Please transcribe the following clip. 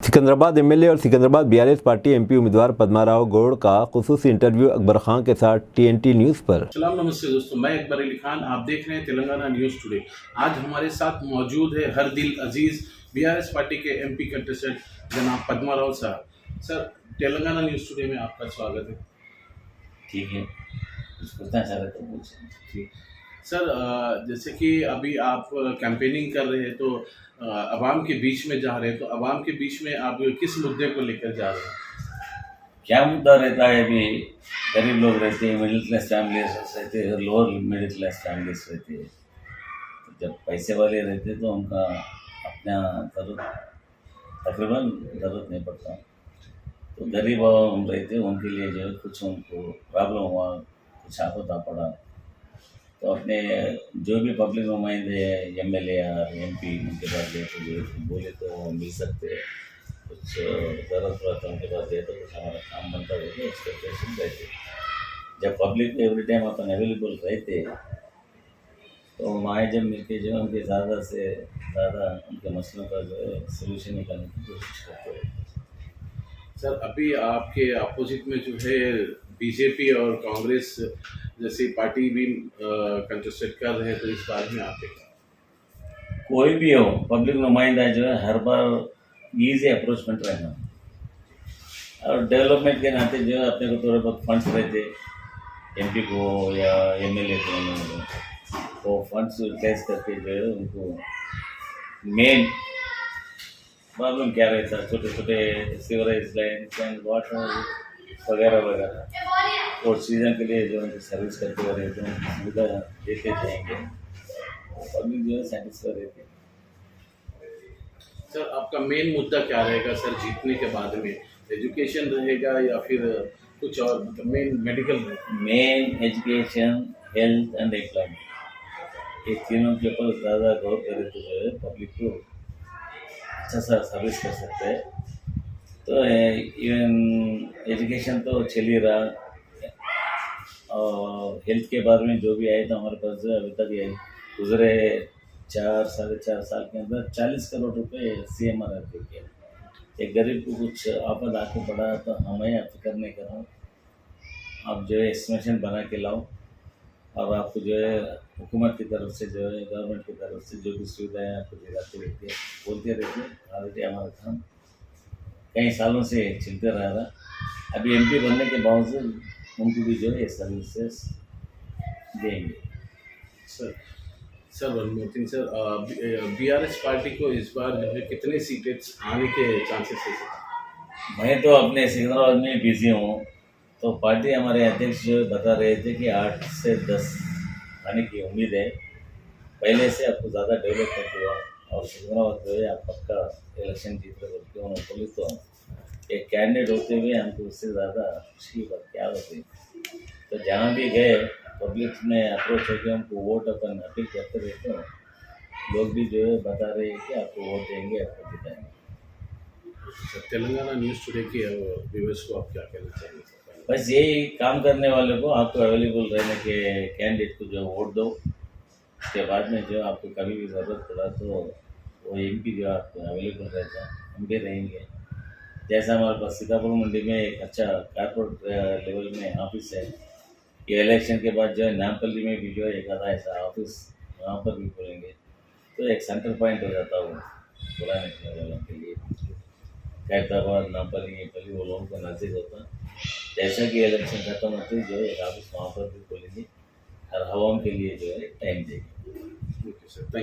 Secunderabad MLA और Secunderabad BRS party MP उम्मीदवार पद्माराव गौड़ का खुसूसी इंटरव्यू अकबर खान के साथ टीएनटी न्यूज़ पर। सलाम नमस्ते दोस्तों, मैं अकबर अली खान, आप देख रहे हैं तेलंगाना न्यूज़ टुडे। आज हमारे साथ मौजूद है हर दिल अजीज़ बीआरएस पार्टी के एमपी कंटेस्टेंट जनाब पद्माराव साहब। सर, तेलंगाना न्यूज़ टुडे में आपका स्वागत है। ठीक है, कुछ पूछना चाह रहे तो पूछें। ठीक सर, जैसे कि अभी आप कैंपेनिंग कर रहे हैं तो अवाम के बीच में जा रहे हैं, तो अवाम के बीच में आप किस मुद्दे को लेकर जा रहे हैं? क्या मुद्दा रहता है? अभी गरीब लोग रहते हैं, मिडिल क्लास फैमिलीज रहते हैं, लोअर मिडिल क्लास फैमिलीज रहते हैं। तो जब पैसे वाले रहते हैं तो उनका अपना तकरीबन ज़रूरत नहीं पड़ता। तो गरीब हम रहते हैं, उनके लिए जो है कुछ उनको प्रॉब्लम हुआ, कुछ आपदा पड़ा, तो अपने जो भी पब्लिक नुमाइंदे हैं, एमएलए और एमपी, उनके पास गए तो जो बोले तो वो मिल सकते हैं। कुछ ज़रूरत पड़ा तो उनके पास गए तो कुछ हमारा काम बनता है तो एक्सपेक्टेशन रहते। जब पब्लिक एवरी टाइम अपन अवेलेबल रहते तो माए जब मिलके जो उनके ज़्यादा से ज़्यादा उनके मसलों का जो है सोल्यूशन निकालने की कोशिश करते हैं। सर, अभी आपके अपोजिट में जो है बीजेपी और कांग्रेस जैसी पार्टी भी कंटेस्टेड कर रहे हैं, तो इस बारे में आपके क्या? कोई भी हो, पब्लिक नुमाइंदा जो है हर बार ईजी अप्रोचमेंट रहना और डेवलपमेंट के नाते जो है अपने को थोड़े बहुत फंड्स रहते एमपी को या एमएलए को, तो फंड्स यूटिलाइज करके जो है उनको मेन प्रॉब्लम क्या रहता है, छोटे छोटे सीवरेज लाइन एंड वाटर वगैरह वगैरह, और सीजन के लिए जो उनकी सर्विस करते हुए रहते हैं, उनको सुविधा देते जाएंगे, पब्लिक जो है सेटिस्फाई रहती है। सर, आपका मेन मुद्दा क्या रहेगा सर जीतने के बाद में? एजुकेशन रहेगा या फिर कुछ और? मतलब main education, health and employment, ये तीनों के ऊपर ज़्यादा गौर करें तो जो है पब्लिक को अच्छा सा सर्विस कर सकते हैं। तो इवन एजुकेशन तो चल ही रहा, और हेल्थ के बारे में जो भी आया था हमारे पास जो अभी तक ये गुजरे 4-4.5 साल के अंदर 40 करोड़ रुपए CMR दे दिया। एक गरीब को कुछ आपद आके पड़ा तो हमें फिक्र नहीं करो, आप जो है एस्टिमेशन बना के लाओ और आपको जो है हुकूमत की तरफ से जो है गवर्नमेंट की तरफ से जो भी सुविधाएँ आपको दिलाते रहते हैं, बोलते रहते हैं। ऑलरेडी हमारा काम कई सालों से चलते रह रहा। अभी एमपी बनने के बावजूद उनको भी जो है सर्विसेज देंगे। Sir one more thing sir, BRS party को इस बार जो है कितने सीटें आने के चांसेस है? मैं तो अपने सिकंदराबाद में बिजी हूँ, तो पार्टी हमारे अध्यक्ष जो बता रहे थे कि 8 से 10 आने की उम्मीद है। पहले से आपको ज़्यादा डेवलपमेंट हुआ और सिकंदराबाद जो है आप पक्का इलेक्शन जीत रहे बोलते हो बोले तो एक कैंडिडेट होते हुए हमको उससे ज़्यादा खुशी बात क्या होती। तो जहाँ भी गए पब्लिक में अप्रोच होकर हमको वोट अपन अपील करते रहते हो, लोग भी जो है बता रहे हैं कि आपको वोट देंगे, आपको जिताएंगे। सर, तेलंगाना न्यूज़ टुडे के व्यूअर्स को आप क्या कहना चाहिए? बस यही काम करने वाले को आपको अवेलेबल रहने के कैंडिडेट को जो वोट दो, उसके बाद में जो आपको कभी भी ज़रूरत पड़ा तो वो एमपी जो आपको अवेलेबल रहता है, हम भी रहेंगे। जैसा हमारे पास सीतापुर मंडी में एक अच्छा कॉर्पोरेट लेवल में ऑफिस है, ये इलेक्शन के बाद जो है नामपल्ली में भी जो है एक आधा ऐसा ऑफिस वहाँ पर भी खोलेंगे, तो एक सेंटर पॉइंट हो जाता हो पुराने वालों के लिए। खैरताबाद, नामपल्ली, पल्ली वो लोगों को नज़दीक होता। जैसा कि इलेक्शन खत्म होते जो है एक ऑफिस वहाँ पर भी खोलेंगे और हवाओं के लिए जो है टाइम देंगे। Okay sir.